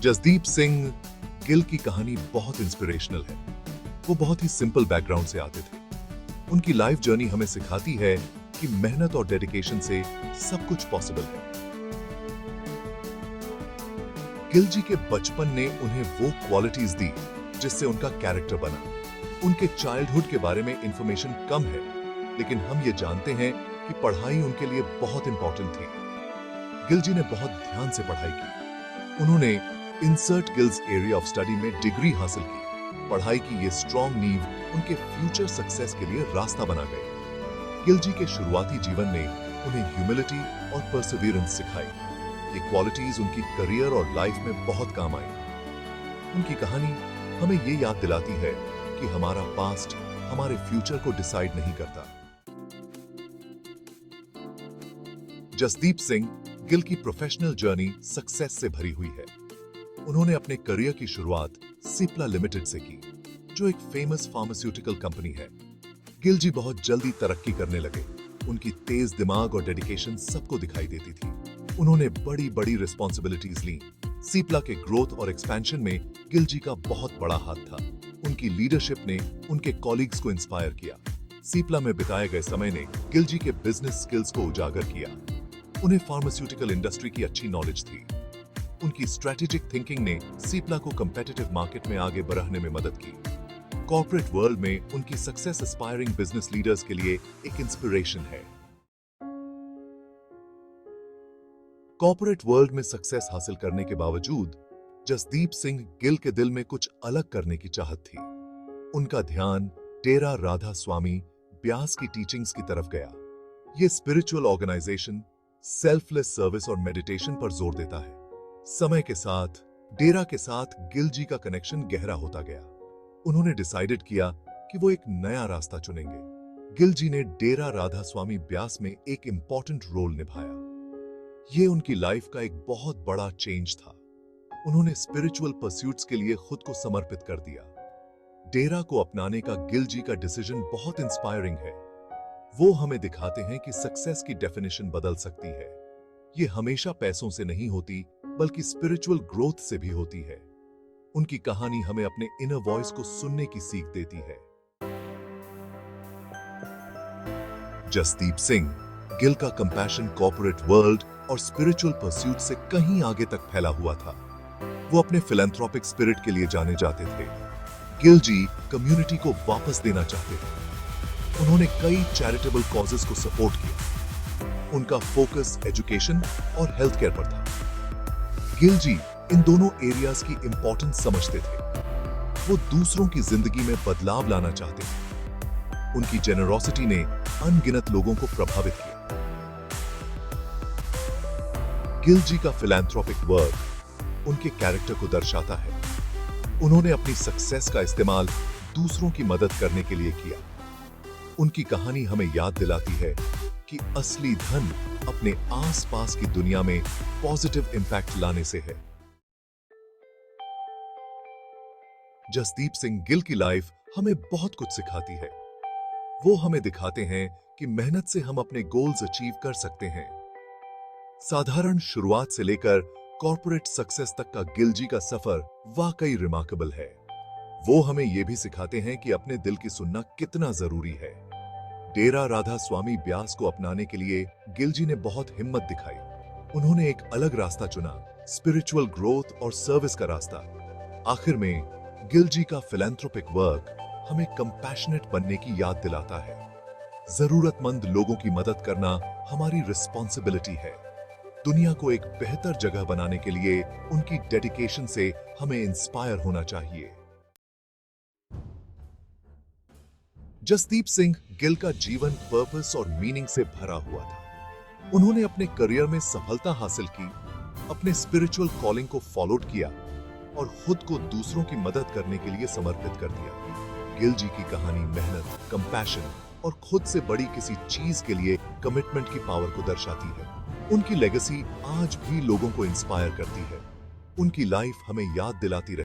जसदीप सिंह गिल की कहानी बहुत इंस्पिरेशनल है। वो बहुत ही सिंपल बैकग्राउंड से आते थे। उनकी लाइफ जर्नी हमें सिखाती है कि मेहनत और डेडिकेशन से सब कुछ पॉसिबल है। गिल जी के बचपन ने उन्हें वो क्वालिटीज दी जिससे उनका कैरेक्टर बना। उनके चाइल्डहुड के बारे में इंफॉर्मेशन कम है, लेकिन हम ये जानते हैं कि पढ़ाई उनके लिए बहुत इंपॉर्टेंट थी। गिल जी ने बहुत ध्यान से पढ़ाई की। उन्होंने insert gills area of study में डिग्री हासिल की। पढ़ाई की ये स्ट्रॉन्ग नींव उनके फ्यूचर सक्सेस के लिए रास्ता बना गए। गिल जी के शुरुआती जीवन ने उन्हें ह्यूमिलिटी और परसिवियरेंस सिखाई। ये क्वालिटीज उनकी करियर और लाइफ में बहुत काम आई। उनकी कहानी हमें ये याद दिलाती है कि हमारा पास्ट हमारे फ्यूचर को डिसाइड नहीं करता। जसदीप सिंह गिल की प्रोफेशनल जर्नी सक्सेस से भरी हुई है। उन्होंने अपने करियर की शुरुआत सिप्ला लिमिटेड से की, जो एक फेमस फार्मास्यूटिकल कंपनी है। गिल जी बहुत जल्दी तरक्की करने लगे। उनकी तेज दिमाग और डेडिकेशन सबको दिखाई देती थी। उन्होंने बड़ी बड़ी रिस्पॉन्सिबिलिटीज ली। सिप्ला के ग्रोथ और एक्सपेंशन में गिल जी का बहुत बड़ा हाथ था। उनकी लीडरशिप ने उनके कॉलीग्स को इंस्पायर किया। सिप्ला में बिताए गए समय ने गिल जी के बिजनेस स्किल्स को उजागर किया। उन्हें फार्मास्यूटिकल इंडस्ट्री की अच्छी नॉलेज थी। उनकी स्ट्रेटेजिक थिंकिंग ने सिप्ला को कम्पिटिटिव मार्केट में आगे बढ़ने में मदद की। कॉर्पोरेट वर्ल्ड में उनकी सक्सेस एस्पायरिंग बिजनेस लीडर्स के लिए एक इंस्पिरेशन है। कॉर्पोरेट वर्ल्ड में सक्सेस हासिल करने के बावजूद जसदीप सिंह गिल के दिल में कुछ अलग करने की चाहत थी। उनका ध्यान डेरा राधा स्वामी ब्यास की टीचिंग्स की तरफ गया। ये स्पिरिचुअल ऑर्गेनाइजेशन सेल्फलेस सर्विस और मेडिटेशन पर जोर देता है। समय के साथ डेरा के साथ गिल जी का कनेक्शन गहरा होता गया। उन्होंने डिसाइडेड किया कि वो एक नया रास्ता चुनेंगे। गिल जी ने डेरा राधा स्वामी ब्यास में एक इंपॉर्टेंट रोल निभाया। ये उनकी लाइफ का एक बहुत बड़ा चेंज था। उन्होंने स्पिरिचुअल परस्यूट्स के लिए खुद को समर्पित कर दिया। डेरा को अपनाने का गिल जी का डिसीजन बहुत इंस्पायरिंग है। वो हमें दिखाते हैं कि सक्सेस की डेफिनेशन बदल सकती है। ये हमेशा पैसों से नहीं होती, बल्कि स्पिरिचुअल ग्रोथ से भी होती है। उनकी कहानी हमें अपने इनर वॉइस को सुनने की सीख देती है। जसदीप सिंह गिल का कंपैशन कॉर्पोरेट वर्ल्ड और स्पिरिचुअल परस्यूट से कहीं आगे तक फैला हुआ था। वो अपने फिलैंथ्रोपिक स्पिरिट के लिए जाने जाते थे। गिल जी कम्युनिटी को वापस देना चाहते थे। उन्होंने कई चैरिटेबल कॉजेस को सपोर्ट किया। उनका फोकस एजुकेशन और हेल्थ केयर पर था। गिल जी इन दोनों एरियाज की इंपॉर्टेंस समझते थे। वो दूसरों की जिंदगी में बदलाव लाना चाहते थे। उनकी जेनरोसिटी ने अनगिनत लोगों को प्रभावित किया। गिल जी का फिलैंथ्रोपिक वर्क उनके कैरेक्टर को दर्शाता है। उन्होंने अपनी सक्सेस का इस्तेमाल दूसरों की मदद करने के लिए किया। उनकी कहानी हमें याद दिलाती है कि असली धन अपने आसपास की दुनिया में पॉजिटिव इंपैक्ट लाने से है। जसदीप सिंह गिल की लाइफ हमें बहुत कुछ सिखाती है। वो हमें दिखाते हैं कि मेहनत से हम अपने गोल्स अचीव कर सकते हैं। साधारण शुरुआत से लेकर कॉर्पोरेट सक्सेस तक का गिल जी का सफर वाकई रिमार्केबल है। वो हमें यह भी सिखाते हैं कि अपने दिल की सुनना कितना जरूरी है। डेरा राधा स्वामी ब्यास को अपनाने के लिए गिल जी ने बहुत हिम्मत दिखाई। उन्होंने एक अलग रास्ता चुना, स्पिरिचुअल ग्रोथ और सर्विस का रास्ता। आखिर में गिल जी का फिलैंथ्रोपिक वर्क हमें कंपैशनेट बनने की याद दिलाता है। जरूरतमंद लोगों की मदद करना हमारी रिस्पॉन्सिबिलिटी है। दुनिया को एक बेहतर जगह बनाने के लिए उनकी डेडिकेशन से हमें इंस्पायर होना चाहिए। जसदीप सिंह गिल का जीवन पर्पस और मीनिंग से भरा हुआ था। उन्होंने अपने करियर में सफलता हासिल की, अपने स्पिरिचुअल कॉलिंग को फॉलोड किया और खुद को दूसरों की मदद करने के लिए समर्पित कर दिया। गिल जी की कहानी मेहनत, कंपैशन और खुद से बड़ी किसी चीज के लिए कमिटमेंट की पावर को दर्शाती है। उनकी लेगेसी आज भी लोगों को इंस्पायर करती है। उनकी लाइफ हमें याद दिलाती रहती है